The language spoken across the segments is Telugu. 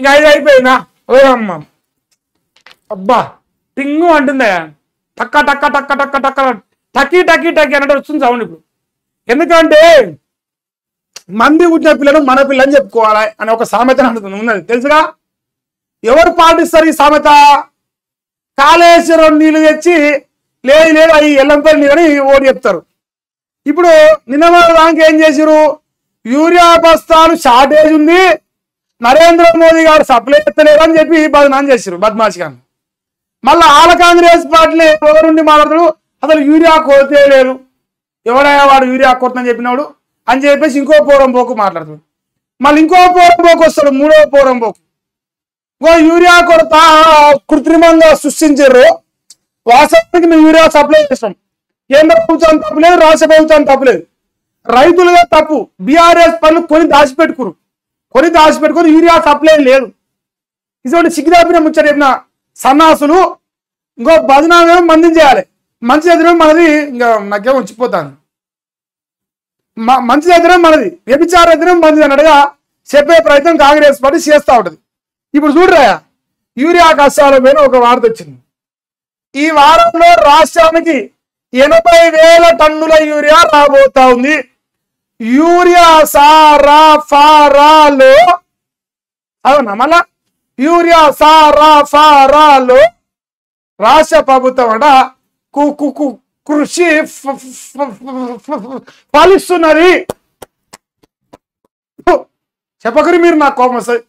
ఇంకా 5 అయిపోయిందా ఓ అమ్మ అబ్బా టింగు అంటుందా టక్క టక్క టక్క టక్క టక్క టకీ టకీ టకీ అన్నట్టు వస్తుంది సౌండ్ ఇప్పుడు. ఎందుకంటే మంది పుట్టిన పిల్లలు మన పిల్లని చెప్పుకోవాలి అని ఒక సామెత ఉన్నది తెలుసుగా. ఎవరు పాటిస్తారు ఈ సామెత? కాళేశ్వరం నీళ్ళు తెచ్చి లేదు అవి ఎల్లంపల్లి నీళ్ళని ఓడి చెప్తారు. ఇప్పుడు నిన్న దానికి ఏం చేసారు? యూరియా బస్తాలు షార్టేజ్ ఉంది, నరేంద్ర మోదీ గారు సప్లై ఎత్తలేరు అని చెప్పి బదనాం చేశారు బద్మాషిగా. మళ్ళీ ఆల కాంగ్రెస్ పార్టీలో ఎవరుండి మాట్లాడతాడు అసలు యూరియా కొరతే లేదు, ఎవడయ్యా వాడు యూరియా కొరతని చెప్పినాడు అని చెప్పేసి ఇంకో పోరంపోకు మాట్లాడుతాడు. మళ్ళీ ఇంకో పోరంపోకు వస్తాడు, 3వ పోరంపోకు. యూరియా కొరత కృత్రిమంగా సృష్టించారు, వాస్తవానికి మేము యూరియా సప్లై చేస్తాం. కేంద్ర ప్రభుత్వం తప్పులేదు, రాష్ట్ర ప్రభుత్వం తప్పులేదు, రైతులుగా తప్పు. బీఆర్ఎస్ పనులు కొని దాచిపెట్టుకొని యూరియా సప్లై లేదు. ఇటువంటి సిగ్గుదాపిన ముచ్చట చెప్పిన సన్నాసులు ఇంకో బదనామేమో మందిని చేయాలి, మంచి ఎదురు మనది. ఇంకా నాకేమో వచ్చిపోతాను, మంచి ఎదురు మనది, వ్యభిచార ఎదురు మంది అన్నట్టుగా చెప్పే ప్రయత్నం కాంగ్రెస్ పార్టీ చేస్తూ ఉంటుంది. ఇప్పుడు చూడరా యూరియా కష్టాల పైన ఒక వార్త వచ్చింది. ఈ వారంలో రాష్ట్రానికి 80,000 టన్నుల యూరియా రాబోతా ఉంది. యూరియా సారాఫారాలో అవునా మళ్ళా యూరియా సారాఫారాలో రాష్ట్ర ప్రభుత్వం అట కృషి ఫలిస్తున్నది. చెప్పకరి మీరు నాకు కోపం వస్తుంది,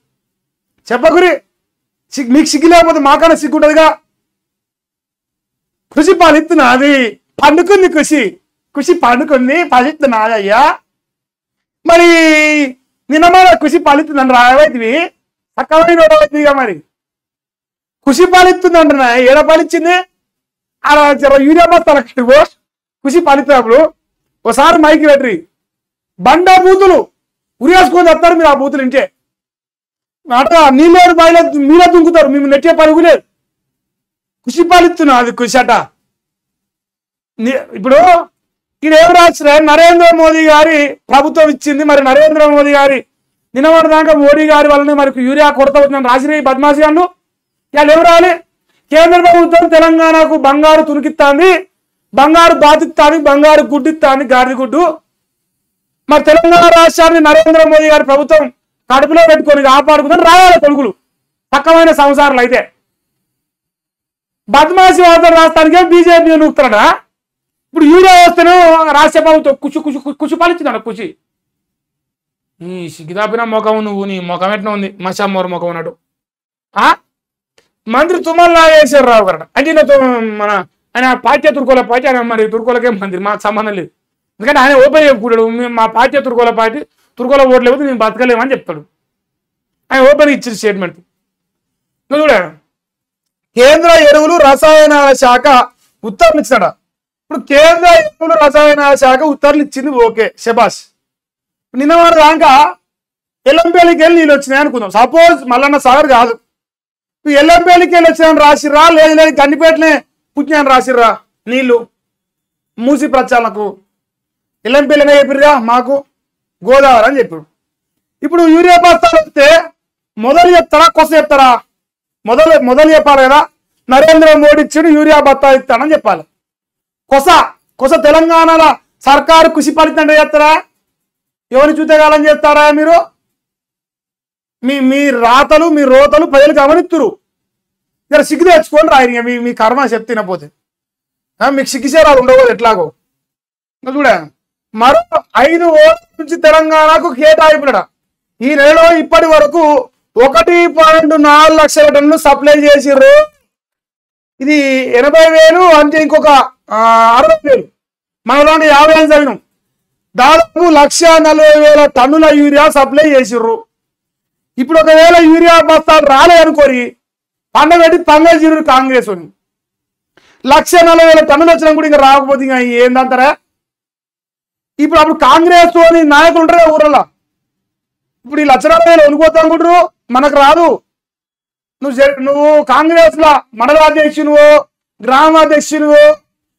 చెప్పకరి. మీకు సిగ్గు లేకపోతే మాకన్నా సిగ్గుంటుందిగా. కృషి ఫలిస్తున్నది, పండుకుంది కృషి పండుకుంది ఫలిస్తున్నది అయ్యా. మరి నిన్నమాల కృషి ఫలిస్తుందని రావైతివి సక్కమైన అవుతుందిగా. మరి కృషి ఫలిస్తుందంటున్నా, ఏడ ఫలిచ్చింది? అలా యూరియా బస్తాల కృషి ఫలిస్తున్నప్పుడు ఒకసారి మైకి పెట్టరి బండ బూతులు ఉరేసుకొని వస్తారు మీరు. ఆ బూతులు ఇంటే అట్లా నీళ్ళు బయట మీరే దుంకుతారు, మేము నెట్టే పరుగులేదు. కృషి ఫలిస్తున్నా అది కృషి అట. ఇప్పుడు ఇక్కడ ఏం రాసిన నరేంద్ర మోదీ గారి ప్రభుత్వం ఇచ్చింది. మరి నరేంద్ర మోదీ గారి నిన్నమన్నదాకా మోడీ గారి వల్లనే మనకు యూరియా కొరత అవుతుందని రాసిన ఈ బద్మాషిగాళ్ళు ఇవాళ ఎవరు రాలి? కేంద్ర ప్రభుత్వం తెలంగాణకు బంగారు తునికిస్తాంది, బంగారు బాతిస్తాంది, బంగారు గుడ్డిస్తాంది, గాడిద గుడ్డు. మరి తెలంగాణ రాష్ట్రాన్ని నరేంద్ర మోదీ గారి ప్రభుత్వం కడుపులో పెట్టుకొని కాపాడుకుందని రాయాలి కొడుకులు పక్కమైన సంసారాలు. అయితే బద్మాషి వార్తలు రాష్ట్రానికే బీజేపీ నూపుతాడా? ఇప్పుడు యూరియా వస్తేనే రాష్ట్ర ప్రభుత్వం కుషి పాలించిందన్న కుషి. నీ సిగ్గుదాపిన ముఖం నువ్వు, నీ ముఖం ఎట్లా ఉంది మషామ్మోరు ముఖం అన్నట్టు. మంత్రి తుమ్మల నాగేశ్వరరావు గారు అంటే మన ఆయన పార్టీ తుర్కోల పార్టీ, ఆయన మరి తుర్కోలకే మంత్రి, మాకు సంబంధం లేదు. ఎందుకంటే ఆయన ఓపెన్ చెప్పుకుంటాడు, మేము మా పార్టీ తుర్కోల పార్టీ, తుర్కోల ఓట్లు లేకపోతే మేము బతకలేమని చెప్తాడు. ఆయన ఓపెన్ ఇచ్చిన స్టేట్మెంట్ చూడ. కేంద్ర ఎరువులు రసాయనాల శాఖ ఉత్తర్వులు ఇచ్చాడ. ఇప్పుడు కేంద్ర ఎరువులు రసాయనాల శాఖ ఉత్తర్వులు ఇచ్చింది, ఓకే శబాష్. నిన్న వాడు దాకా ఎల్లంపల్లికి వెళ్ళి నీళ్ళు వచ్చినాయి అనుకుందాం. సపోజ్ మల్లన్న సాగర్ కాదు, ఎల్లంపల్లికి వెళ్ళి వచ్చినాయని రాసిర్రా, లేదు గండిపేటనే పుట్టినాయని రాసిర్రా నీళ్లు మూసి ప్రచారణకు. ఎల్లంపల్లినే చెప్పిర్రా మాకు గోదావరి అని చెప్పాడు. ఇప్పుడు యూరియా బస్తాలు వస్తే మొదలు చెప్తారా కొస చెప్తారా? మొదలు చెప్పాలి కదా. నరేంద్ర మోడీ ఇచ్చాడు యూరియా బస్తాలు ఇస్తానని చెప్పాలి. కొస తెలంగాణలో సర్కారు కృషి ఫలితంగా చేస్తారా? ఎవరిని చూతగాలని చేస్తారా మీరు? మీ రాతలు మీ రోతలు ప్రజలు గమనిస్తురు. ఇక్కడ సిగ్గు తెచ్చుకొని రాయని మీ కర్మ చెప్తినపోతే మీకు సిగ్గుసేరాలు ఉండవు ఎట్లాగో. చూడ మరో 5 ఓట్ల నుంచి తెలంగాణకు కేటాయింపుడ. ఈ నెలలో ఇప్పటి వరకు 1.4 లక్షల టన్నులు సప్లై చేసిర్రు. ఇది 80,000 అంటే ఇంకొక 60,000 మనలో 50 చదివినాం. దాదాపు 140,000 టన్నుల యూరియా సప్లై చేసిర్రు. ఇప్పుడు ఒకవేళ యూరియా బస్తాలు రాలేదనుకోరి పండగట్టి పంగల్ జీరు కాంగ్రెస్ 140,000 టన్నులు వచ్చినా కూడా ఇంకా రాకపోతే ఇంకా ఏందంటారా? ఇప్పుడు అప్పుడు కాంగ్రెస్ నాయకులు ఉంటారు ఊరలో. ఇప్పుడు ఈ 140,000 వణిపోతా అనుకుంటారు, మనకు రాదు. నువ్వు కాంగ్రెస్ లో మండల అధ్యక్షునువో గ్రామాధ్యక్షునువో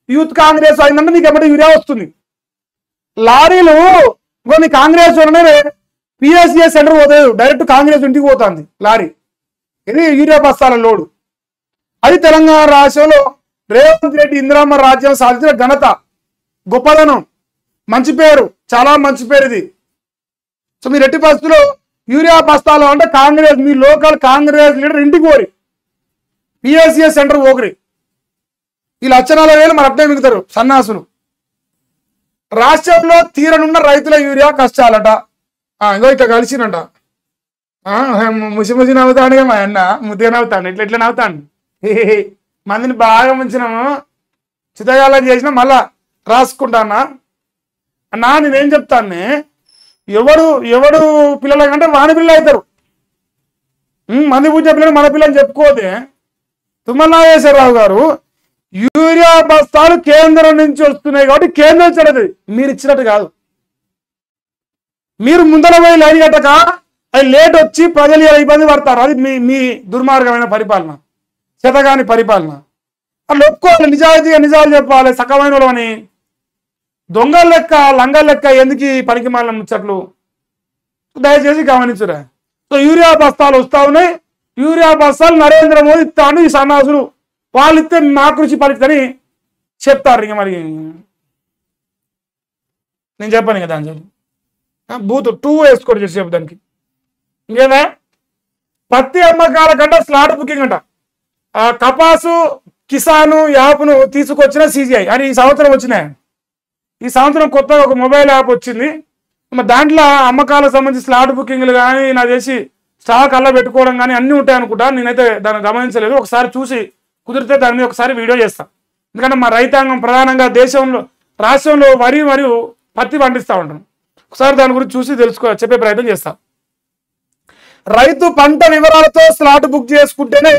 యూత్ కాంగ్రెస్ అయిందంటే నీకు ఎప్పటి యూరియా వస్తుంది. లారీలు కొన్ని కాంగ్రెస్ పిఎస్సిఎస్ సెంటర్ పోతాయి, డైరెక్ట్ కాంగ్రెస్ ఇంటికి పోతుంది లారీ. ఇది యూరియా బస్తాల లోడు. అది తెలంగాణ రాష్ట్రంలో రేవంత్ రెడ్డి ఇందిరమ్మ రాజ్యం సాధించిన ఘనత, గొప్పదనం, మంచి పేరు, చాలా మంచి పేరు ఇది. సో మీరు ఎట్టి పరిస్థితుల్లో యూరియా బస్తాలు అంటే కాంగ్రెస్, మీ లోకల్ కాంగ్రెస్ లీడర్ ఇంటికి పోరి, పిఎస్సిఎస్ సెంటర్ పోకరి, ఈ 1,40,000 మరి అట్లే మిగుతారు సన్నాసులు. రాష్ట్రంలో తీరనున్న రైతుల యూరియా కష్టాలట. ఇగో ఇట్లా కలిసినంట, ముసి ముసి నవ్వుతాడుగా మా అన్న, ముద్దుగా నవ్వుతాడు, ఇట్లా నవ్వుతాడు. మందిని బాగా ముంచినాము, చితగాలని చేసినా మళ్ళా రాసుకుంటానా అన్నా. నేనేం చెప్తాను, ఎవడు పిల్లలు కంటే వాని పిల్లలు అవుతారు. మంది పూజ పిల్లలు మన పిల్లలు చెప్పుకోతే. తుమ్మల నాగేశ్వరరావు గారు యూరియా బస్తాలు కేంద్రం నుంచి వస్తున్నాయి కాబట్టి కేంద్రం ఇచ్చినది, మీరు ఇచ్చినట్టు కాదు. మీరు ముందర పోయి లైన్ కట్టక అది లేట్ వచ్చి ప్రజలు ఇబ్బంది పడతారు. అది మీ దుర్మార్గమైన పరిపాలన, చేతగాని పరిపాలన. వాళ్ళు ఒప్పుకోవాలి, నిజాయితీగా నిజాలు చెప్పాలి. సకమైన వాళ్ళని దొంగల లెక్క లంగల లెక్క ఎందుకు పనికి మాలిన ముచ్చట్లు దయచేసి గమనించురా. సో యూరియా బస్తాలు వస్తా ఉన్నాయి. యూరియా బస్తాలు నరేంద్ర మోదీ ఇస్తాను, ఈ సన్నాసులు వాళ్ళు ఇస్తే మాకు రుచి పలుకుతని చెప్తారు. ఇంక మరి నేను చెప్పాను కదా దాని బూత్ 2 వేసుకోండి చేసి చెప్పు దానికి. ఇంకేదా పత్తి అమ్మకాల కంటే స్లాట్ బుకింగ్ అంట. కపాసు కిసాను యాప్ను తీసుకొచ్చిన సిజిఐ అని ఈ సంవత్సరం వచ్చినాయి. ఈ సంవత్సరం కొత్తగా ఒక మొబైల్ యాప్ వచ్చింది. దాంట్లో అమ్మకాలకు సంబంధించి స్లాట్ బుకింగ్లు కానీ నాకు చేసి స్టాక్ అలా పెట్టుకోవడం కానీ అన్నీ ఉంటాయి అనుకుంటా. నేనైతే దాన్ని గమనించలేదు. ఒకసారి చూసి కుదిరితే దాని మీద ఒకసారి వీడియో చేస్తాను. ఎందుకంటే మా రైతాంగం ప్రధానంగా రాష్ట్రంలో వరి మరియు పత్తి పండిస్తూ ఉంటాం. ఒకసారి దాని గురించి చూసి చెప్పే ప్రయత్నం చేస్తాం. రైతు పంట వివరాలతో స్లాట్ బుక్ చేసుకుంటేనే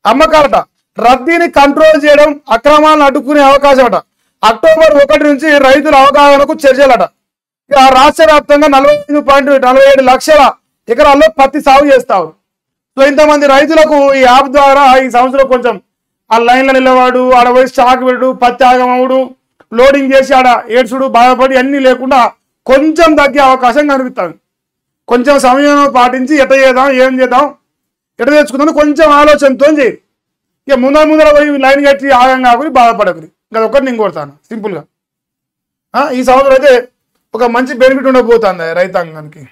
అమ్మకాలట. రద్దీని కంట్రోల్ చేయడం, అక్రమాలను అడ్డుకునే అవకాశం అట. అక్టోబర్ 1 నుంచి రైతుల అవగాహనకు చర్చలట. రాష్ట్ర వ్యాప్తంగా 45.47 లక్షల ఎకరాల్లో పత్తి సాగు చేస్తారు. సో ఇంతమంది రైతులకు ఈ యాప్ ద్వారా ఈ సంవత్సరం కొంచెం ఆ లైన్లో నిలవాడు, ఆడ పోయి స్టాక్ పెడు, పత్తి ఆగమవుడు, లోడింగ్ చేసి ఆడ ఏడ్చుడు, బాధపడి అన్నీ లేకుండా కొంచెం తగ్గే అవకాశం కనిపిస్తుంది. కొంచెం సమయం పాటించి ఎట్ట చేద్దాం, ఏం చేద్దాం, ఎట్ట తెచ్చుకుందాం కొంచెం ఆలోచనతో చేయి. ఇక ముందర పోయి లైన్ కట్టి ఆగం కాకుని బాధపడకుని. ఇంకా ఒకటి నేను కొడతాను సింపుల్గా. ఈ సంవత్సరం అయితే ఒక మంచి బెనిఫిట్ ఉండబోతుంది రైతాంగానికి.